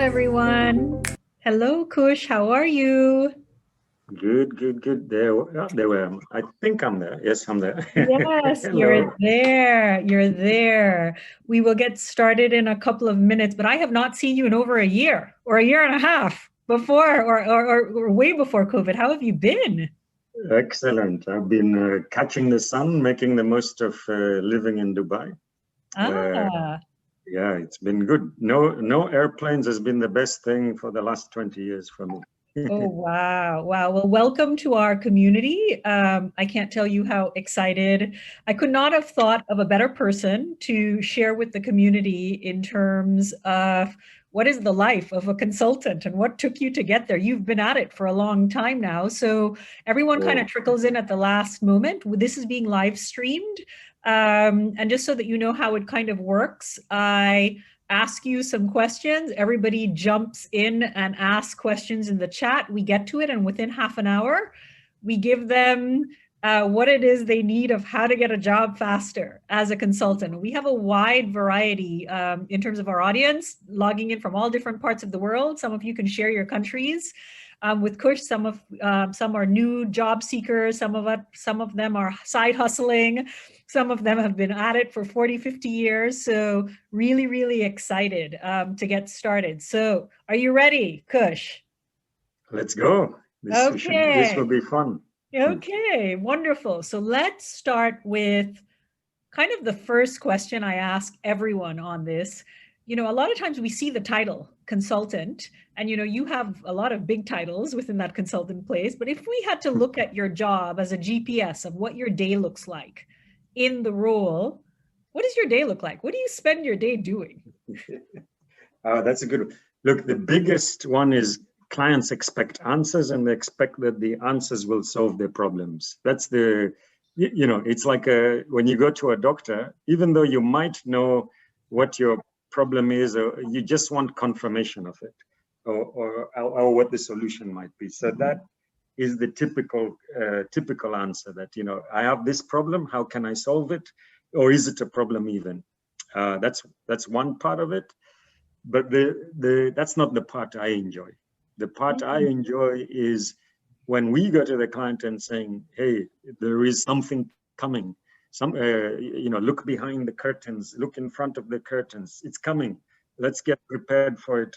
everyone. Hello, Kush. How are you? Good. There. I think I'm there. Yes, I'm there. Yes, Hello. you're there. You're there. We will get started in a couple of minutes, but I have not seen you in over a year or a year and a half before or way before COVID. How have you been? Excellent. I've been catching the sun, making the most of living in Dubai. Ah, Yeah, it's been good. No airplanes has been the best thing for the last 20 years for me. oh, wow. Wow. Well, welcome to our community. I can't tell you how excited. I could not have thought of a better person to share with the community in terms of what is the life of a consultant and what took you to get there. You've been at it for a long time now. So everyone kind of Oh, trickles in at the last moment. This is being live streamed. And just so that you know how it kind of works, I ask you some questions. Everybody jumps in and asks questions in the chat. We get to it, and within half an hour, we give them what it is they need of how to get a job faster as a consultant. We have a wide variety in terms of our audience, logging in from all different parts of the world. Some of you can share your countries. With Kush, some are new job seekers, some of them are side hustling, some of them have been at it for 40, 50 years. So really excited to get started. So are you ready, Kush? let's go. This will Okay. be fun. Okay, wonderful. So let's start with kind of the first question I ask everyone on this. You know, a lot of times we see the title consultant, and you have a lot of big titles within that consultant place. But if we had to look at your job as a GPS of what your day looks like in the role, what does your day look like? What do you spend your day doing? That's a good one. Look, the biggest one is clients expect answers and they expect that the answers will solve their problems. That's it's like when you go to a doctor, even though you might know what your problem is, or you just want confirmation of it or what the solution might be. So that is the typical answer that, I have this problem, how can I solve it? Or is it a problem even? That's one part of it. But that's not the part I enjoy. The part I enjoy is when we go to the client and saying, hey, there is something coming. Look behind the curtains, look in front of the curtains. It's coming. Let's get prepared for it.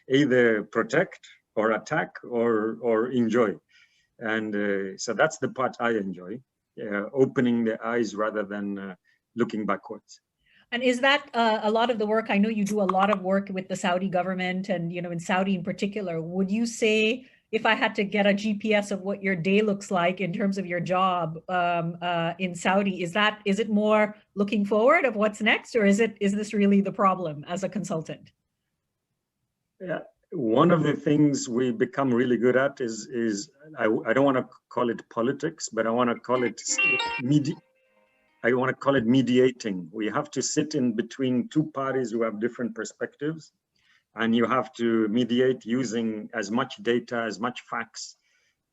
Either protect or attack or enjoy. And so that's the part I enjoy, opening the eyes rather than looking backwards. And is that a lot of the work? I know you do a lot of work with the Saudi government and, in Saudi in particular. Would you say, if I had to get a GPS of what your day looks like in terms of your job in Saudi, is it more looking forward of what's next, or is this really the problem as a consultant? Yeah, one of the things we become really good at is I don't want to call it politics, but I want to call it mediating. We have to sit in between two parties who have different perspectives, and you have to mediate using as much data, as much facts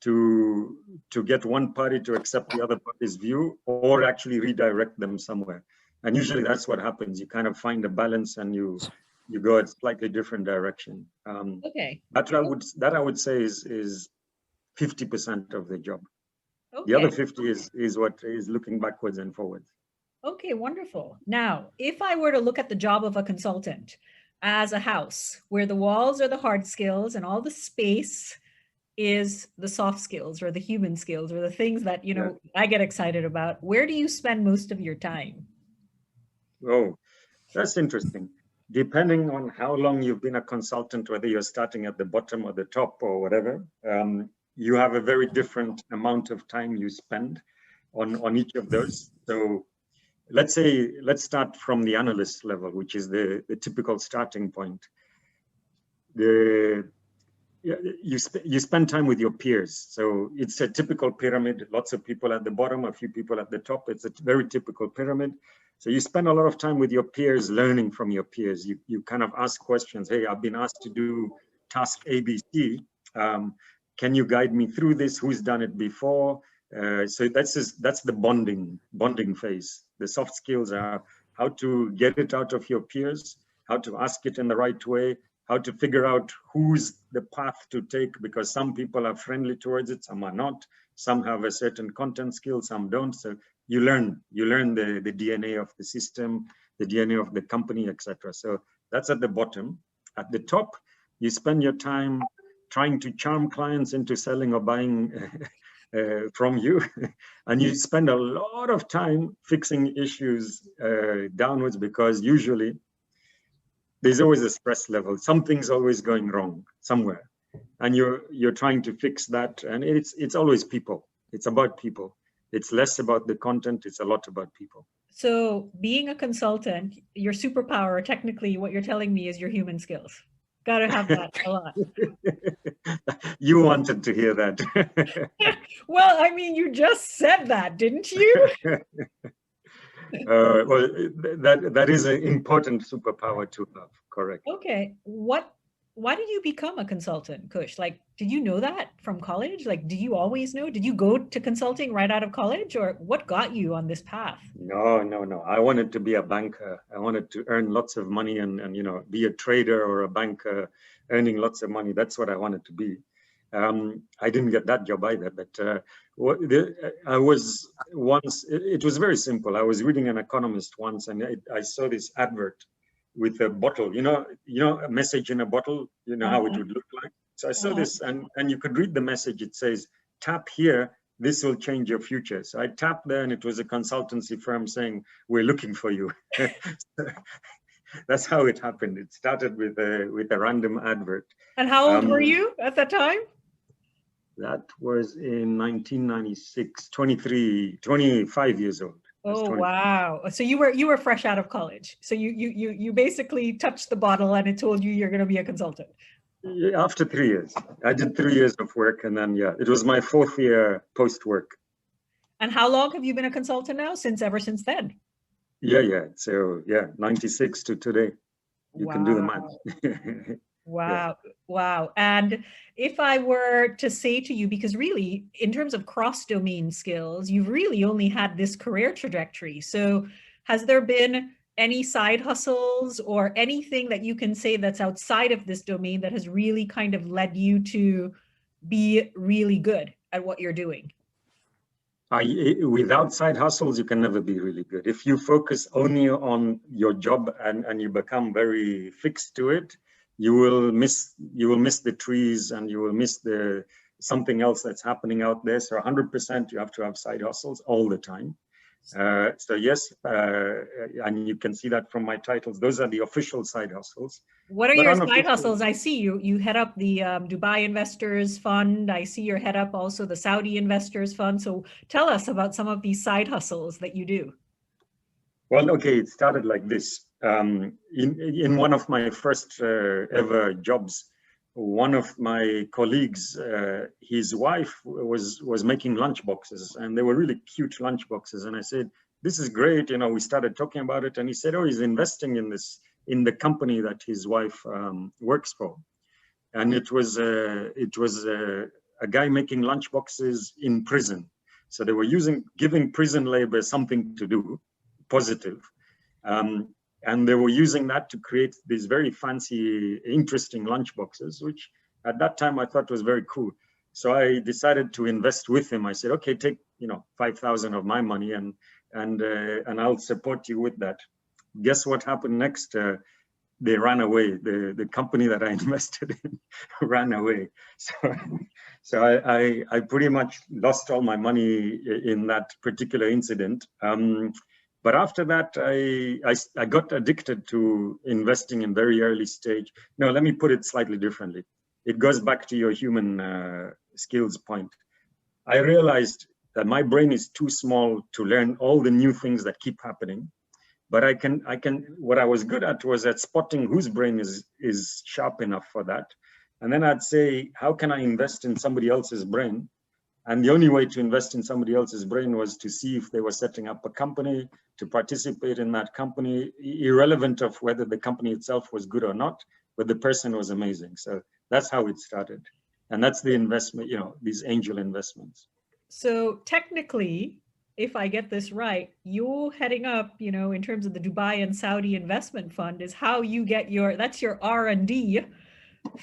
to get one party to accept the other party's view or actually redirect them somewhere. And usually that's what happens. You kind of find a balance and you go a slightly different direction. Okay. That I would say is 50% of the job. Okay. The other 50 is what is looking backwards and forwards. Okay, wonderful. Now, if I were to look at the job of a consultant as a house where the walls are the hard skills and all the space is the soft skills or the human skills or the things that, I get excited about, where do you spend most of your time? Oh, that's interesting. Depending on how long you've been a consultant, whether you're starting at the bottom or the top or whatever, you have a very different amount of time you spend on each of those. So let's start from the analyst level, which is the typical starting point. You spend time with your peers. So it's a typical pyramid, lots of people at the bottom, a few people at the top. It's a very typical pyramid. So you spend a lot of time with your peers, learning from your peers. You kind of ask questions. Hey, I've been asked to do task ABC. Can you guide me through this? Who's done it before? So that's the bonding phase. The soft skills are how to get it out of your peers, how to ask it in the right way, how to figure out who's the path to take, because some people are friendly towards it, some are not, some have a certain content skill, some don't. So you learn the DNA of the system, the DNA of the company, etc. So that's at the bottom. At the top, you spend your time trying to charm clients into selling or buying from you, and you spend a lot of time fixing issues downwards, because usually there's always a stress level. Something's always going wrong somewhere, and you're trying to fix that. And it's always people. It's about people. It's less about the content. It's a lot about people. So being a consultant, your superpower, technically, what you're telling me is your human skills. Got to have that a lot. You wanted to hear that. Well, I mean, you just said that, didn't you? Well, that is an important superpower to have, correct. Okay. Why did you become a consultant, Kush? Like, did you know that from college? Like, do you always know? Did you go to consulting right out of college, or what got you on this path? No. I wanted to be a banker. I wanted to earn lots of money and be a trader or a banker, earning lots of money. That's what I wanted to be. I didn't get that job either, but I was once, it was very simple. I was reading an Economist once, and I saw this advert with a bottle, a message in a bottle, how it would look like. So I saw this, and you could read the message. It says, tap here, this will change your future. So I tapped there, and it was a consultancy firm saying, we're looking for you. That's how it happened. It started with a random advert. And how old were you at that time? That was in 1996, 25 years old. Oh, wow. So you were fresh out of college. So you basically touched the bottle and it told you you're going to be a consultant. After 3 years. I did 3 years of work, and then, it was my 4th year post-work. And how long have you been a consultant now? Ever since then? Yeah. So, 96 to today. You can do the math. Wow. Wow. And if I were to say to you, because really, in terms of cross-domain skills, you've really only had this career trajectory. So has there been any side hustles or anything that you can say that's outside of this domain that has really kind of led you to be really good at what you're doing? Without side hustles, you can never be really good. If you focus only on your job and you become very fixed to it, you will miss the trees, and you will miss something else that's happening out there. So 100% you have to have side hustles all the time. So yes, and you can see that from my titles. Those are the official side hustles. What are your side hustles? I see you head up the Dubai Investors Fund. I see you head up also the Saudi Investors Fund. So tell us about some of these side hustles that you do. Well, okay, it started like this. In one of my first ever jobs, one of my colleagues, his wife was making lunch boxes, and they were really cute lunch boxes. And I said, this is great. We started talking about it, and he said, oh, he's investing in the company that his wife works for. And it was a guy making lunch boxes in prison. So they were giving prison labor something to do, positive. And they were using that to create these very fancy, interesting lunch boxes, which at that time I thought was very cool. So I decided to invest with him. I said, okay, take 5,000 of my money and I'll support you with that. Guess what happened next? They ran away. The company that I invested in ran away. So I pretty much lost all my money in that particular incident. But after that, I got addicted to investing in very early stage. No, let me put it slightly differently. It goes back to your human skills point. I realized that my brain is too small to learn all the new things that keep happening. But what I was good at was at spotting whose brain is sharp enough for that. And then I'd say, how can I invest in somebody else's brain? And the only way to invest in somebody else's brain was to see if they were setting up a company, to participate in that company, irrelevant of whether the company itself was good or not, but the person was amazing. So that's how it started. And that's the investment, these angel investments. So technically, if I get this right, you heading up, you know, in terms of the Dubai and Saudi investment fund is how you get your, that's your R&D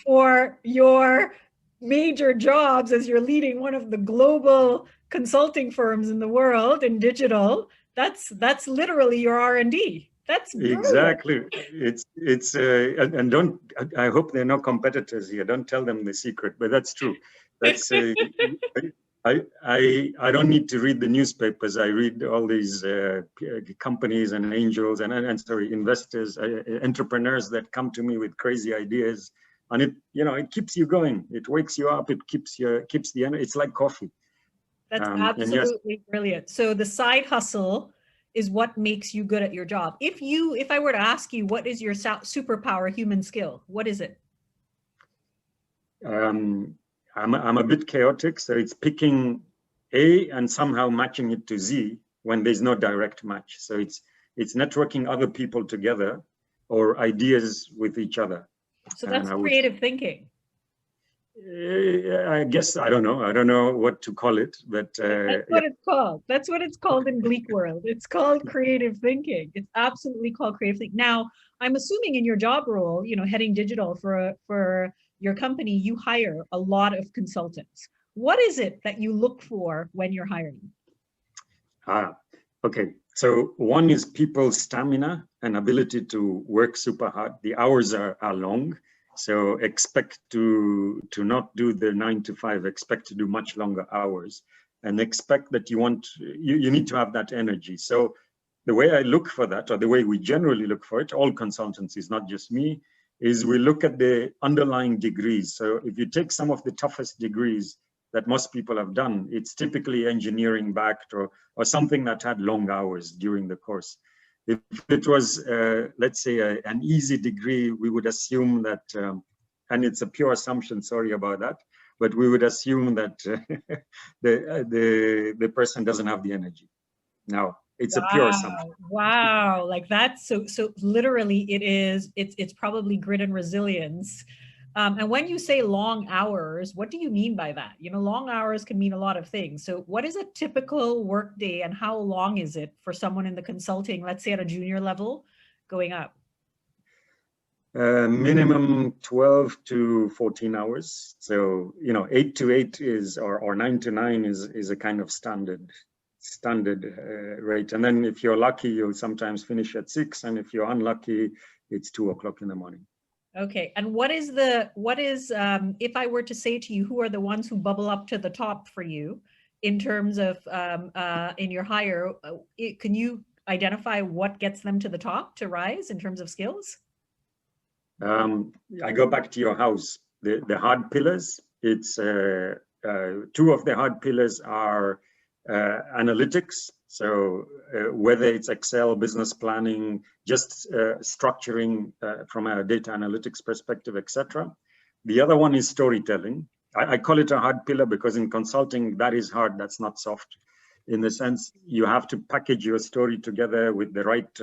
for your major jobs as you're leading one of the global consulting firms in the world in digital. That's literally your R&D. That's brilliant. Exactly. And don't, I hope there are no competitors here. Don't tell them the secret, but that's true. That's I don't need to read the newspapers. I read all these companies and angels and sorry, investors, entrepreneurs that come to me with crazy ideas, and it, you know, it keeps you going. It wakes you up. It keeps the energy. It's like coffee. That's And yes, absolutely brilliant. So the side hustle is what makes you good at your job. If I were to ask you, what is your superpower human skill? What is it? I'm a bit chaotic, so it's picking A and somehow matching it to Z when there's no direct match. So it's networking other people together or ideas with each other. So that's creative thinking. I guess I don't know what to call it, but that's what it's called. That's what it's called in GLEAC world. It's called creative thinking. It's absolutely called creative thinking. Now, I'm assuming in your job role, you know, heading digital for your company, you hire a lot of consultants. What is it that you look for when you're hiring? Okay. So one is people's stamina and ability to work super hard. The hours are long. So expect to not do the 9 to 5, expect to do much longer hours, and expect that you need to have that energy. So the way I look for that, or the way we generally look for it, all consultancies, not just me, is we look at the underlying degrees. So if you take some of the toughest degrees that most people have done, it's typically engineering backed or something that had long hours during the course. If it was, let's say, an easy degree, we would assume that, and it's a pure assumption, sorry about that, but we would assume that the person doesn't have the energy. Now, it's a pure assumption. Wow, like that's so literally it's probably grit and resilience. And when you say long hours, what do you mean by that? You know, long hours can mean a lot of things. So what is a typical work day and how long is it for someone in the consulting, let's say at a junior level, going up? Minimum 12 to 14 hours. So, you know, 8 to 8 is, or 9 to 9 is a kind of standard rate. And then if you're lucky, you'll sometimes finish at 6. And if you're unlucky, it's 2 o'clock in the morning. Okay. And what is if I were to say to you, who are the ones who bubble up to the top for you in terms of in your hire, can you identify what gets them to the top to rise in terms of skills? I go back to your house, the hard pillars. It's 2 of the hard pillars are analytics. So whether it's Excel, business planning, just structuring from a data analytics perspective, etc. The other one is storytelling. I call it a hard pillar because in consulting, that is hard, that's not soft. In the sense, you have to package your story together with the right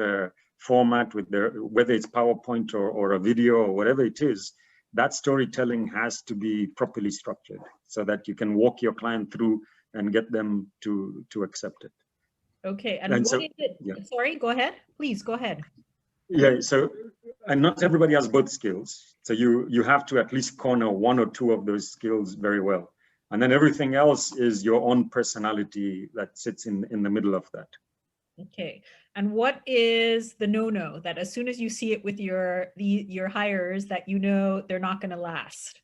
format, with whether it's PowerPoint or a video or whatever it is. That storytelling has to be properly structured so that you can walk your client through and get them to accept it. Okay, and what is it? Yeah. Sorry, go ahead. Please go ahead. Yeah, so and not everybody has both skills. So you have to at least corner 1 or 2 of those skills very well. And then everything else is your own personality that sits in the middle of that. Okay, and what is the no-no that as soon as you see it with your hires that you know they're not going to last?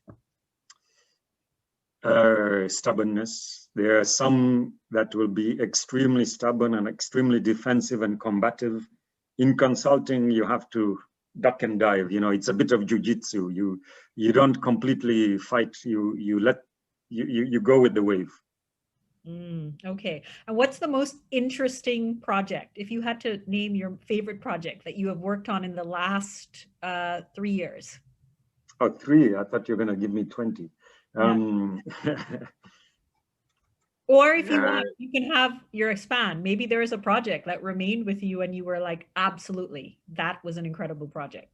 Stubbornness. There are some that will be extremely stubborn and extremely defensive and combative. In consulting, you have to duck and dive. You know, it's a bit of jujitsu. You don't completely fight. You go with the wave. Okay. And what's the most interesting project? If you had to name your favorite project that you have worked on in the last 3 years. Oh, 3? I thought you were going to give me 20. Or if you want, you can have your expand. Maybe there is a project that remained with you and you were like, absolutely, that was an incredible project.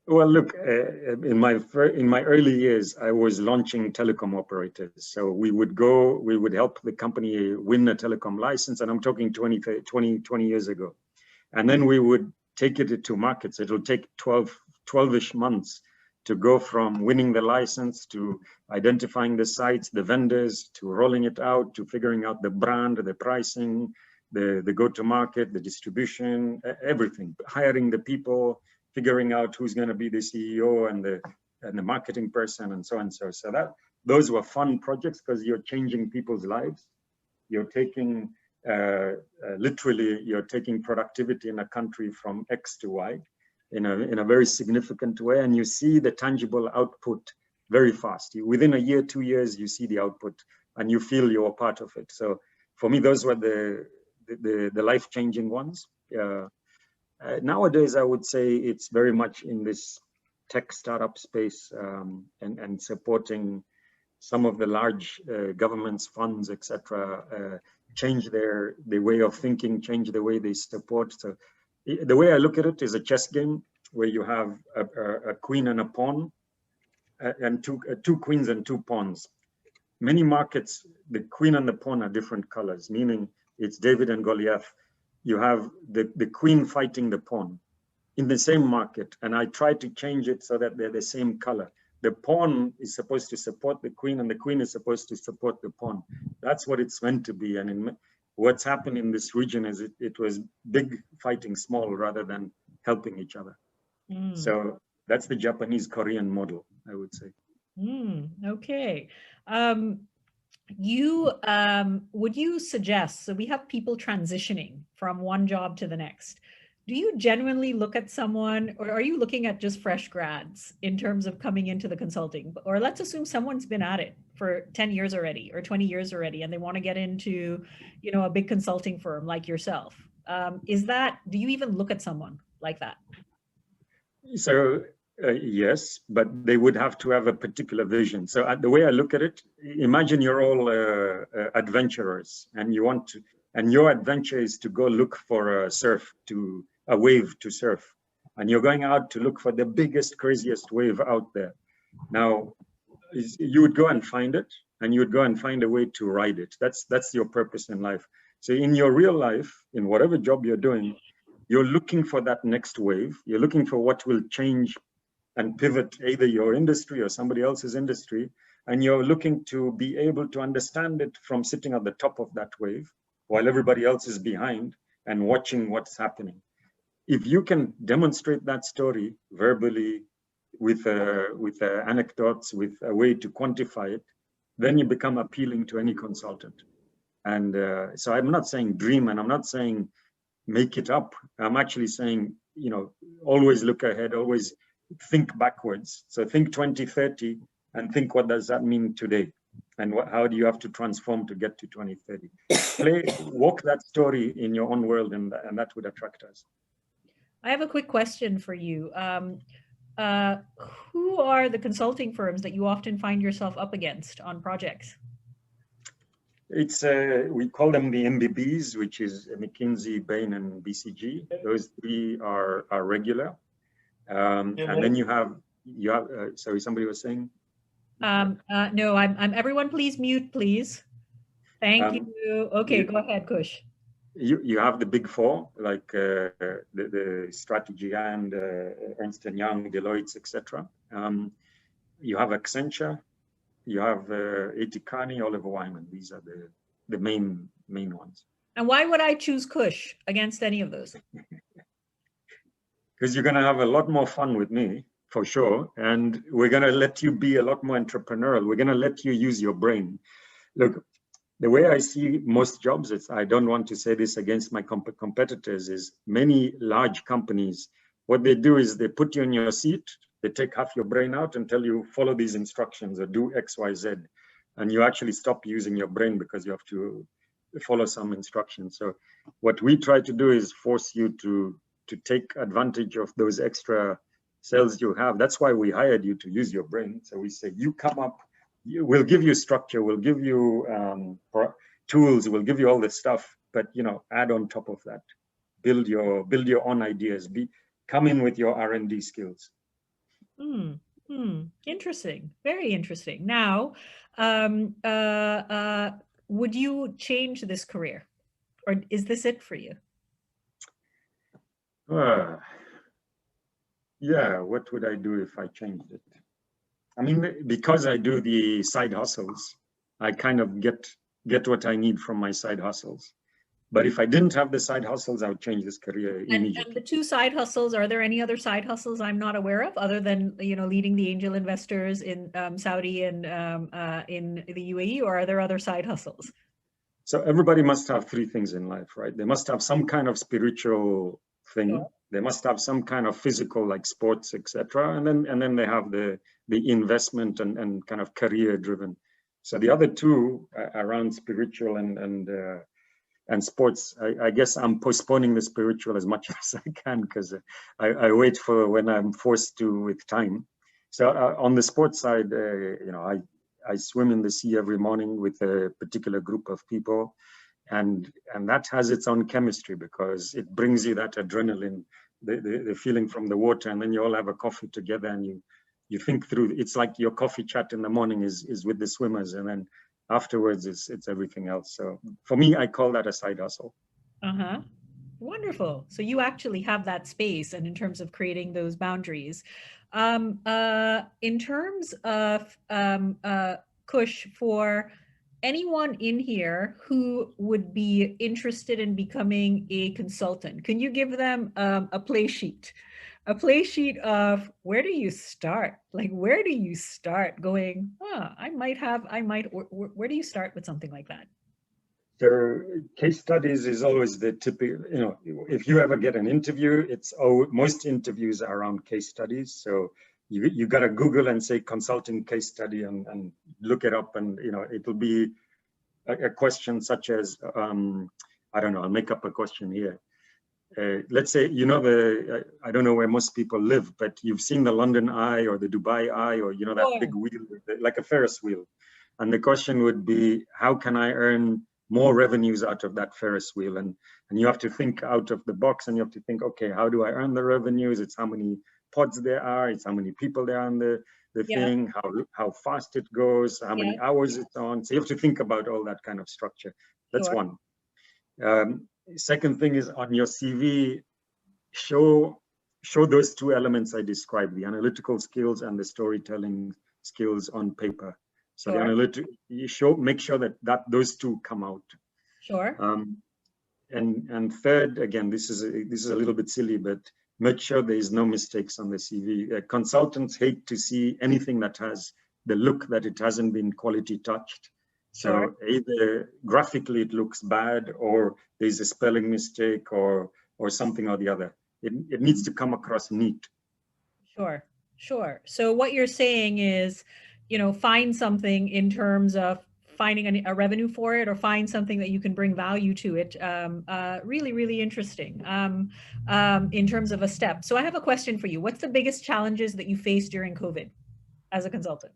Well, look, in my early years, I was launching telecom operators. So we would help the company win a telecom license, and I'm talking 20 years ago. And then we would take it to markets. It'll take 12-ish months to go from winning the license to identifying the sites, the vendors, to rolling it out, to figuring out the brand, the pricing, the go-to-market, the distribution, everything, hiring the people, figuring out who's going to be the CEO and the marketing person, and so on. So those were fun projects because you're changing people's lives. You're taking literally, you're taking productivity in a country from X to Y in a very significant way, and you see the tangible output very fast. Within a year, 2 years, you see the output, and you feel you're part of it. So for me, those were the life-changing ones. Nowadays, I would say it's very much in this tech startup space, and supporting some of the large governments, funds, etc., change their way of thinking, change the way they support. So the way I look at it is a chess game where you have a queen and a pawn, and two queens and two pawns. Many markets, the queen and the pawn are different colors, meaning it's David and Goliath. You have the queen fighting the pawn in the same market, and I try to change it so that they're the same color. The pawn is supposed to support the queen, and the queen is supposed to support the pawn. That's what it's meant to be. And what's happened in this region is it was big fighting small rather than helping each other. So that's the Japanese Korean model, I would say. Okay. Would you suggest, so we have people transitioning from one job to the next. Do you genuinely look at someone, or are you looking at just fresh grads in terms of coming into the consulting? Or let's assume someone's been at it for 10 years already or 20 years already, and they want to get into, a big consulting firm like yourself. Do you even look at someone like that? So yes, but they would have to have a particular vision. So the way I look at it, imagine you're all adventurers, and and your adventure is to go look for a wave to surf, and you're going out to look for the biggest, craziest wave out there. Now, you would go and find it, and you would go and find a way to ride it. That's your purpose in life. So in your real life, in whatever job you're doing, you're looking for that next wave. You're looking for what will change and pivot either your industry or somebody else's industry. And you're looking to be able to understand it from sitting at the top of that wave while everybody else is behind and watching what's happening. If you can demonstrate that story verbally with anecdotes, with a way to quantify it, then you become appealing to any consultant. And so I'm not saying dream, and I'm not saying make it up. I'm actually saying, always look ahead, always think backwards. So think 2030 and think, what does that mean today? And how do you have to transform to get to 2030? Walk that story in your own world, and that would attract us. I have a quick question for you. Who are the consulting firms that you often find yourself up against on projects? We call them the MBBs, which is McKinsey, Bain, and BCG. Those three are regular. And then you have sorry, somebody was saying? No, I'm everyone please mute, please. Thank you. Okay, go ahead, Kush. You have the big four, like the Strategy and Ernst & Young, Deloitte, etc. You have Accenture, you have Etikani, Oliver Wyman. These are the main ones. And why would I choose Kush against any of those? Because you're going to have a lot more fun with me, for sure. And we're going to let you be a lot more entrepreneurial. We're going to let you use your brain. Look, the way I see most jobs, I don't want to say this against my competitors, is many large companies, what they do is they put you in your seat, they take half your brain out and tell you, follow these instructions or do X, Y, Z. And you actually stop using your brain because you have to follow some instructions. So what we try to do is force you to take advantage of those extra cells you have. That's why we hired you, to use your brain. So we say, you come up, we'll give you structure, we'll give you tools, we'll give you all this stuff, but add on top of that, build your own ideas, come in with your R&D skills. Interesting. Very interesting. Now, um, uh, uh, would you change this career, or is this it for you? Uh, yeah, what would I do if I changed it? I mean, because I do the side hustles, I kind of get what I need from my side hustles. But if I didn't have the side hustles, I would change this career And the immediately. two side hustles, are there any other side hustles I'm not aware of other than, leading the angel investors in Saudi and in the UAE, or are there other side hustles? So everybody must have three things in life, right? They must have some kind of spiritual Sure. thing. They must have some kind of physical, like sports, etc. And then they have the investment and kind of career driven. So the other two around spiritual and sports, I guess I'm postponing the spiritual as much as I can because I wait for when I'm forced to with time. So on the sports side, I swim in the sea every morning with a particular group of people, and that has its own chemistry because it brings you that adrenaline, the feeling from the water, and then you all have a coffee together and you think through. It's like your coffee chat in the morning is with the swimmers, and then afterwards it's everything else. So for me, I call that a side hustle. Uh-huh. Wonderful. So you actually have that space, and in terms of creating those boundaries. In terms of Kush, for anyone in here who would be interested in becoming a consultant, can you give them a play sheet? A play sheet of where do you start? Like, where do you start going, where do you start with something like that? So case studies is always the typical, if you ever get an interview, most interviews are around case studies. So you got to Google and say consulting case study and look it up, and it'll be a question such as I don't know, I'll make up a question here. Let's say I don't know where most people live, but you've seen the London Eye or the Dubai Eye, or that Sure. big wheel like a Ferris wheel, and the question would be, how can I earn more revenues out of that Ferris wheel? And you have to think out of the box, and you have to think, okay, how do I earn the revenues? It's how many pods there are, it's how many people there are on the Yeah. thing, how fast it goes, how Yeah. many hours it's on. So you have to think about all that kind of structure. That's Sure. one. Second thing is, on your CV, show those two elements I described, the analytical skills and the storytelling skills on paper. So the Sure. make sure that those two come out. Sure. And third, again, this is a little bit silly, but make sure there is no mistakes on the CV. Consultants hate to see anything that has the look that it hasn't been quality touched. Sure. So either graphically it looks bad, or there's a spelling mistake, or something or the other. It needs to come across neat. Sure. Sure. So what you're saying is, find something in terms of finding a revenue for it, or find something that you can bring value to it. Really, really interesting in terms of a step. So I have a question for you. What's the biggest challenges that you faced during COVID as a consultant?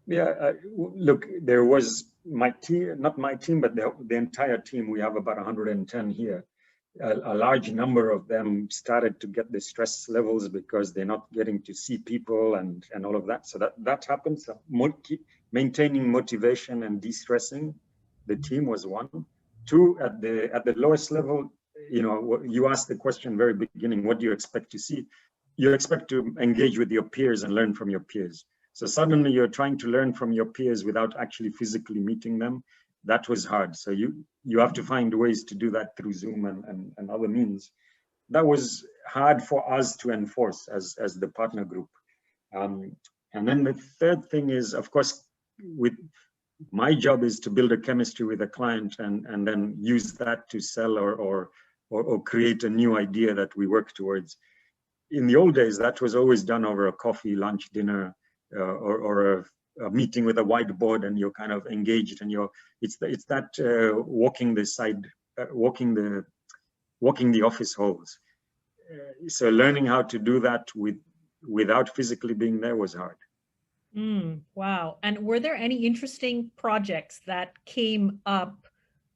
Yeah, look, there was my team, not my team, but the entire team. We have about 110 here. A large number of them started to get the stress levels because they're not getting to see people and all of that. So that happens. So maintaining motivation and de-stressing the team was one. Two, at the lowest level, you asked the question very beginning, what do you expect to see? You expect to engage with your peers and learn from your peers. So suddenly you're trying to learn from your peers without actually physically meeting them. That was hard. So you have to find ways to do that through Zoom and other means. That was hard for us to enforce as the partner group. And then the third thing is, of course, with my job is to build a chemistry with a client and then use that to sell or create a new idea that we work towards. In the old days, that was always done over a coffee, lunch, dinner, or a meeting with a whiteboard, and you're kind of engaged, and it's that walking the office halls. So learning how to do that without physically being there was hard. Wow. And were there any interesting projects that came up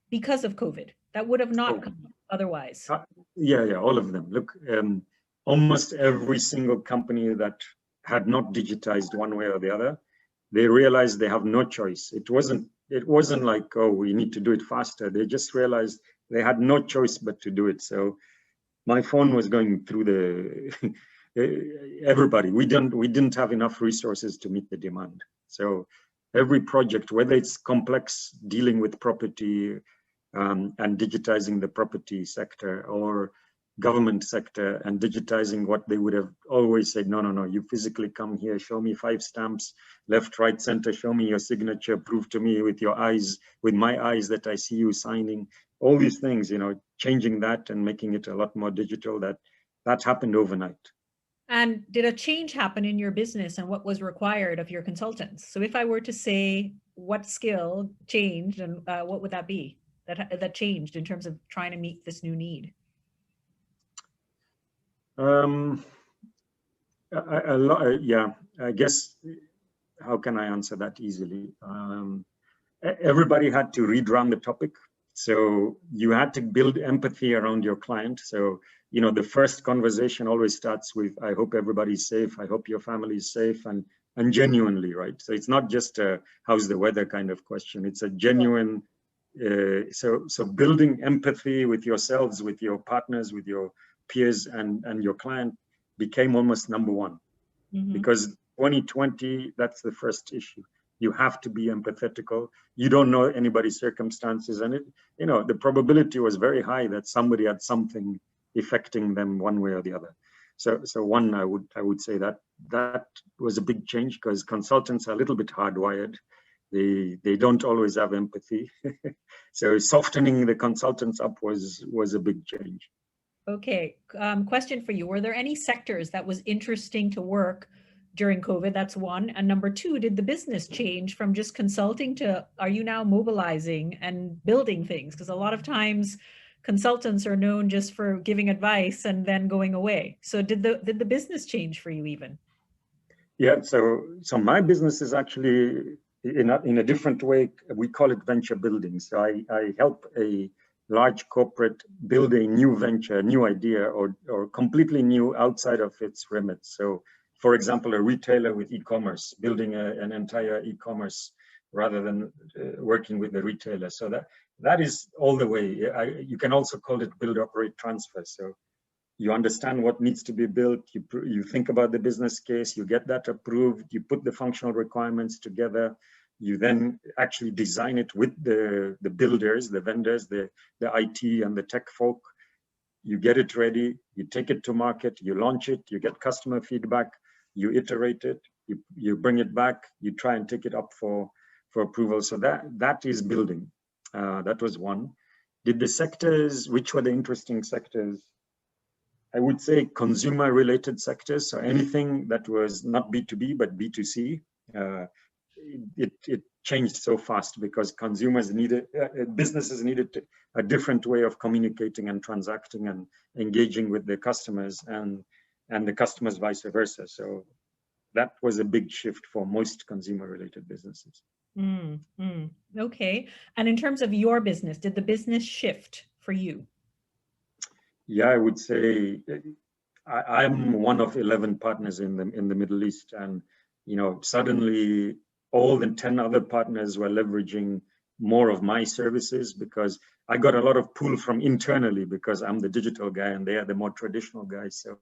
because of COVID that would have not come up otherwise? Yeah, all of them. Look, almost every single company that had not digitized one way or the other, they realized they have no choice. It wasn't like, oh, we need to do it faster. They just realized they had no choice but to do it. So my phone was going through the everybody. We didn't have enough resources to meet the demand. So every project, whether it's complex dealing with property and digitizing the property sector, or government sector and digitizing what they would have always said, no, no, no, you physically come here, show me 5 stamps, left, right, center, show me your signature, prove to me with your eyes, with my eyes that I see you signing, all these things, you know, changing that and making it a lot more digital, that happened overnight. And did a change happen in your business and what was required of your consultants? So if I were to say what skill changed, and what would that be that changed in terms of trying to meet this new need? Yeah, I guess, how can I answer that easily? Everybody had to read around the topic. So you had to build empathy around your client. So, you know, the first conversation always starts with, I hope everybody's safe. I hope your family is safe, and genuinely, right? So it's not just a how's the weather kind of question. It's a genuine, so building empathy with yourselves, with your partners, with your peers and your client became almost number one. Mm-hmm. Because 2020, that's the first issue. You have to be empathetical. You don't know anybody's circumstances, and it, you know, the probability was very high that somebody had something affecting them one way or the other. So one, I would say that was a big change, because consultants are a little bit hardwired. They don't always have empathy. So softening the consultants up was a big change. Okay, question for you. Were there any sectors that was interesting to work during COVID? That's one. And number two, did the business change from just consulting to, are you now mobilizing and building things? Because a lot of times consultants are known just for giving advice and then going away. So did the business change for you even? Yeah, so my business is actually in a different way. We call it venture building. So I help a large corporate build a new venture, a new idea, or completely new outside of its remit. So, for example, a retailer with e-commerce, building an entire e-commerce rather than working with the retailer. So that is all the way. You can also call it build, operate, transfer. So you understand what needs to be built, you think about the business case, you get that approved, you put the functional requirements together, you then actually design it with the builders, the vendors, the IT and the tech folk. You get it ready, you take it to market, you launch it, you get customer feedback, you iterate it, you bring it back, you try and take it up for approval. So that is building. That was one. Did the sectors, which were the interesting sectors? I would say consumer-related sectors, so anything that was not B2B but B2C. It changed so fast because consumers needed, businesses needed a different way of communicating and transacting and engaging with their customers, and the customers vice versa. So that was a big shift for most consumer-related businesses. Okay. And in terms of your business, did the business shift for you? Yeah, I would say I'm one of 11 partners in the Middle East, and you know, suddenly all the 10 other partners were leveraging more of my services, because I got a lot of pull from internally, because I'm the digital guy and they are the more traditional guys. So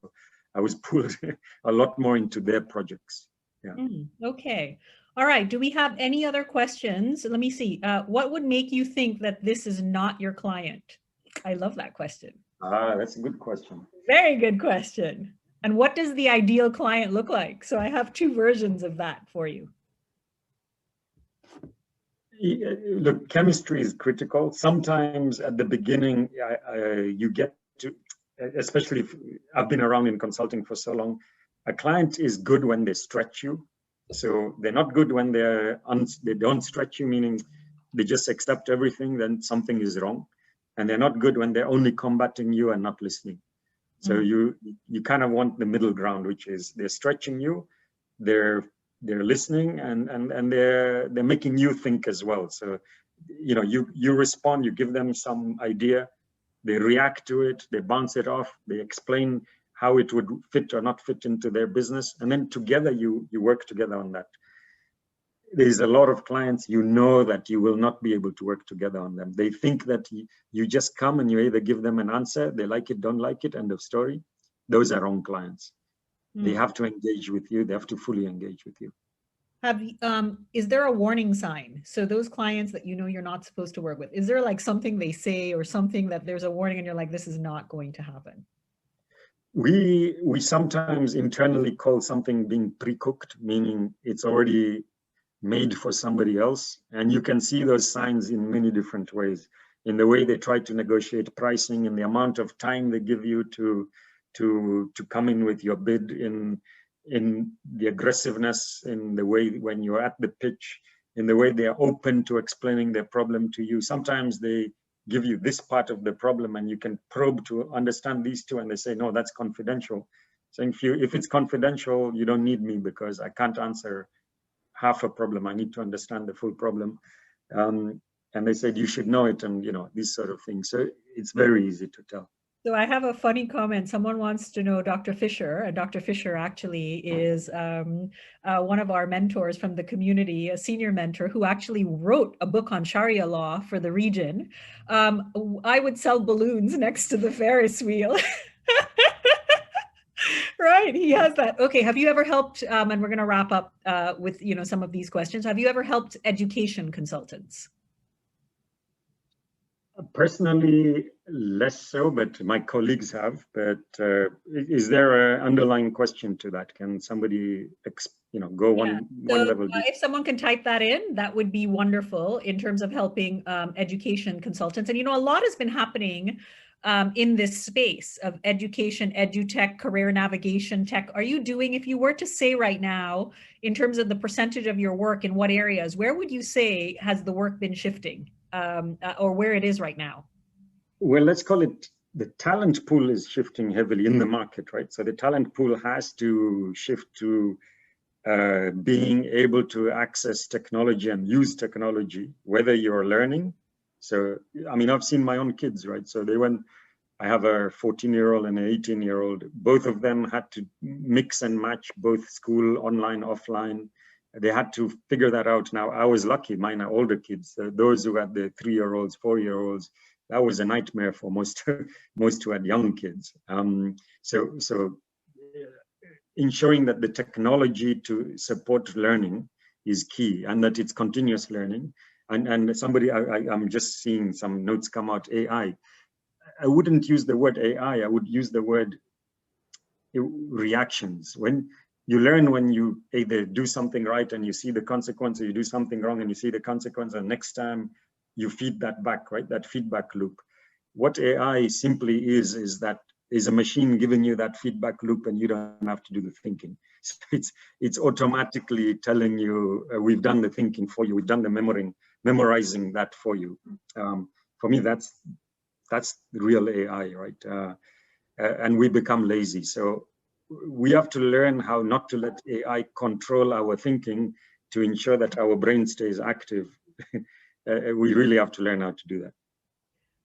I was pulled a lot more into their projects. Yeah. Okay. All right. Do we have any other questions? Let me see. What would make you think that this is not your client? I love that question. That's a good question. Very good question. And what does the ideal client look like? So I have two versions of that for you. Look, chemistry is critical. Sometimes at the beginning, you get to, especially if I've been around in consulting for so long, a client is good when they stretch you. So they're not good when they don't stretch you, meaning they just accept everything, then something is wrong. And they're not good when they're only combating you and not listening. So you kind of want the middle ground, which is they're stretching you, they're listening, and they're making you think as well. So you know, you respond, you give them some idea, they react to it, they bounce it off, they explain how it would fit or not fit into their business. And then together you work together on that. There's a lot of clients, you know, that you will not be able to work together on them. They think that you just come and you either give them an answer, they like it, don't like it, end of story. Those are wrong clients. They have to engage with you. They have to fully engage with you. Is there a warning sign? So those clients that you know you're not supposed to work with, is there like something they say or something that there's a warning and you're like, this is not going to happen? We sometimes internally call something being pre-cooked, meaning it's already made for somebody else. And you can see those signs in many different ways, in the way they try to negotiate pricing, in the amount of time they give you to come in with your bid, in the aggressiveness, in the way when you're at the pitch, in the way they are open to explaining their problem to you. Sometimes they give you this part of the problem and you can probe to understand these two, and they say, no, that's confidential. So if it's confidential, you don't need me because I can't answer half a problem. I need to understand the full problem. And they said, you should know it, and these sort of things. So it's very easy to tell. So I have a funny comment. Someone wants to know Dr. Fisher, and Dr. Fisher actually is one of our mentors from the community, a senior mentor who actually wrote a book on Sharia law for the region. I would sell balloons next to the Ferris wheel. Right, he has that. Okay, have you ever helped, and we're going to wrap up with some of these questions. Have you ever helped education consultants? Personally, less so, but my colleagues have. But is there an underlying question to that? Can somebody, go one level deeper? If someone can type that in, that would be wonderful in terms of helping education consultants. And a lot has been happening in this space of education, edutech, career navigation tech. Are you doing, if you were to say right now, in terms of the percentage of your work, in what areas, where would you say has the work been shifting? Or where it is right now? Well, let's call it the talent pool is shifting heavily in the market, right? So the talent pool has to shift to being able to access technology and use technology, whether you're learning. So, I mean, I've seen my own kids, right? So I have a 14-year-old and an 18-year-old. Both of them had to mix and match both school, online, offline. They had to figure that out. Now, I was lucky. Mine are older kids. Those who had the 3-year-olds, 4-year-olds, that was a nightmare for most who had young kids. So ensuring that the technology to support learning is key, and that it's continuous learning. And somebody, I'm just seeing some notes come out, AI. I wouldn't use the word AI. I would use the word reactions. When you learn, when you either do something right and you see the consequence, or you do something wrong and you see the consequence, and next time you feed that back, right? That feedback loop. What AI simply is a machine giving you that feedback loop, and you don't have to do the thinking. So it's automatically telling you, we've done the thinking for you, we've done the memorizing that for you. For me, that's the real AI, right? And we become lazy. So we have to learn how not to let AI control our thinking to ensure that our brain stays active. We really have to learn how to do that.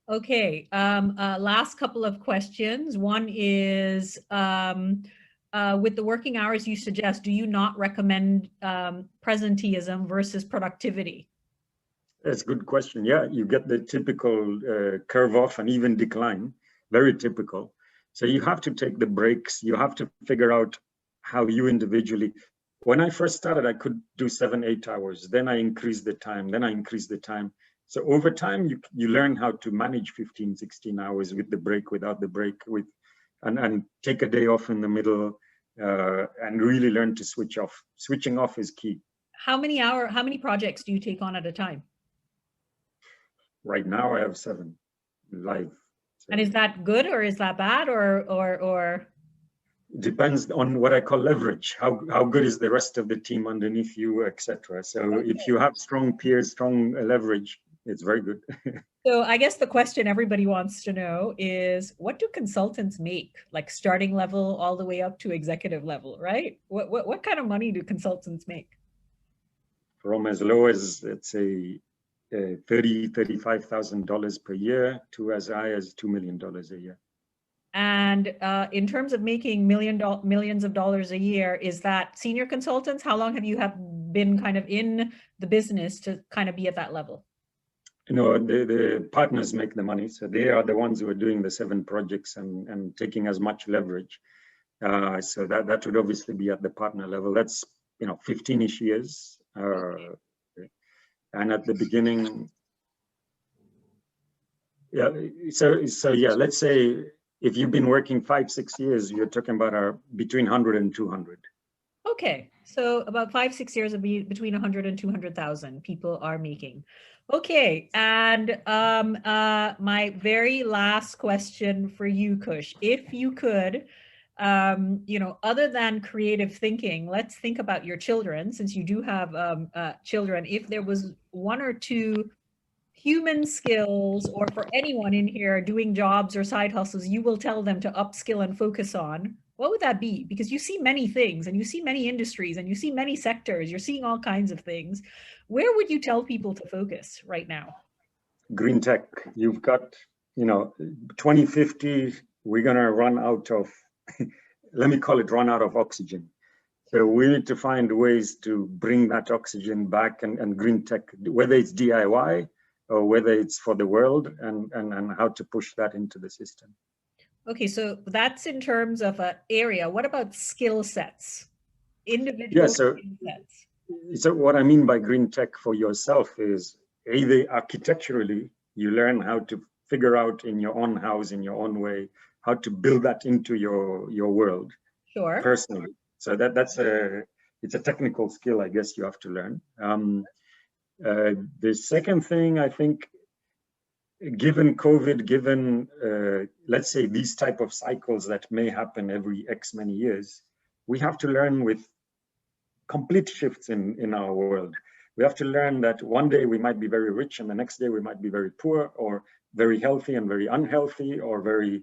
Okay, last couple of questions. One is, with the working hours you suggest, do you not recommend presenteeism versus productivity? That's a good question. Yeah, you get the typical curve off and even decline, very typical. So you have to take the breaks. You have to figure out how you individually. When I first started, I could do 7-8 hours. Then I increased the time. Then I increased the time. So over time, you learn how to manage 15-16 hours with the break, without the break, and take a day off in the middle, and really learn to switch off. Switching off is key. How many projects do you take on at a time? Right now, I have 7 live. And is that good or is that bad or? Depends on what I call leverage. How good is the rest of the team underneath you, etc. So okay. If you have strong peers, strong leverage, it's very good. So I guess the question everybody wants to know is, what do consultants make? Like starting level all the way up to executive level, right? What kind of money do consultants make? From as low as, let's say, $30,000, $35,000 per year to as high as $2 million a year. And in terms of making millions of dollars a year, is that senior consultants? How long have you been kind of in the business to kind of be at that level? The partners make the money. So they are the ones who are doing the 7 projects and taking as much leverage. So that would obviously be at the partner level. That's, 15-ish years. And at the beginning, yeah. So yeah, let's say if you've been working 5-6 years, you're talking about between 100 and 200. Okay, so about 5-6 years, between 100 and 200,000 people are making. Okay, and my very last question for you, Kush, if you could, other than creative thinking, let's think about your children, since you do have children. If there was 1 or 2 human skills, or for anyone in here doing jobs or side hustles, you will tell them to upskill and focus on, what would that be? Because you see many things and you see many industries and you see many sectors, you're seeing all kinds of things. Where would you tell people to focus right now? Green tech. You've got, 2050, we're going to run out of, let me call it run out of oxygen. So we need to find ways to bring that oxygen back, and green tech, whether it's DIY or whether it's for the world, and how to push that into the system. Okay, so that's in terms of an area. What about skill sets? Individual skill sets. So what I mean by green tech for yourself is either architecturally, you learn how to figure out in your own house, in your own way, how to build that into your world. Sure. Personally. So it's a technical skill, I guess, you have to learn. The second thing, I think, given COVID, given, let's say, these type of cycles that may happen every X many years, we have to learn with complete shifts in our world. We have to learn that one day we might be very rich and the next day we might be very poor, or very healthy and very unhealthy, or very,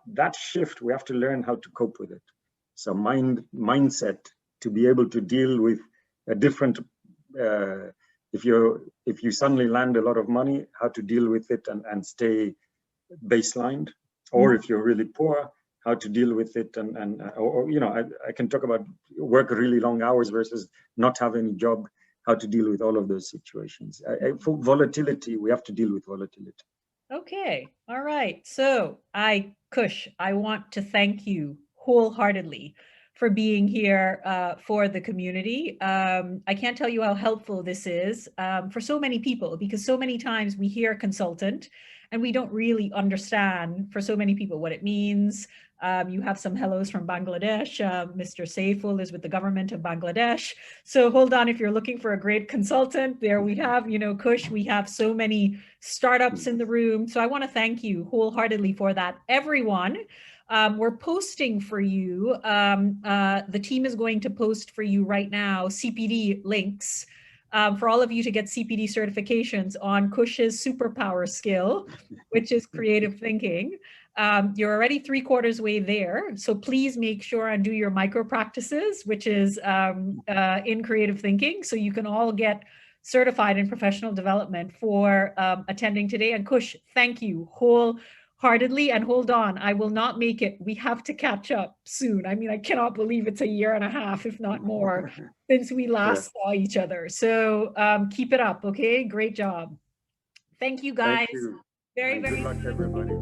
that shift, we have to learn how to cope with it. So mindset to be able to deal with a different, if you suddenly land a lot of money, how to deal with it and stay baselined, or if you're really poor, how to deal with it, or I can talk about work really long hours versus not have any job, how to deal with all of those situations. For volatility, we have to deal with volatility. Okay, all right. So Kush, I want to thank you wholeheartedly for being here for the community. I can't tell you how helpful this is for so many people, because so many times we hear consultant and we don't really understand, for so many people, what it means. You have some hellos from Bangladesh. Mr. Saiful is with the government of Bangladesh. So hold on, if you're looking for a great consultant, there we have, Kush, we have so many startups in the room. So I want to thank you wholeheartedly for that. Everyone, we're posting for you. The team is going to post for you right now CPD links for all of you to get CPD certifications on Kush's superpower skill, which is creative thinking. You're already 3/4 way there. So please make sure and do your micro practices, which is in creative thinking. So you can all get certified in professional development for attending today. And Kush, thank you wholeheartedly. And hold on, I will not make it. We have to catch up soon. I mean, I cannot believe it's a year and a half, if not more, since we last saw each other. So keep it up, okay? Great job. Thank you, guys. Thank you. Very, and good luck, everybody.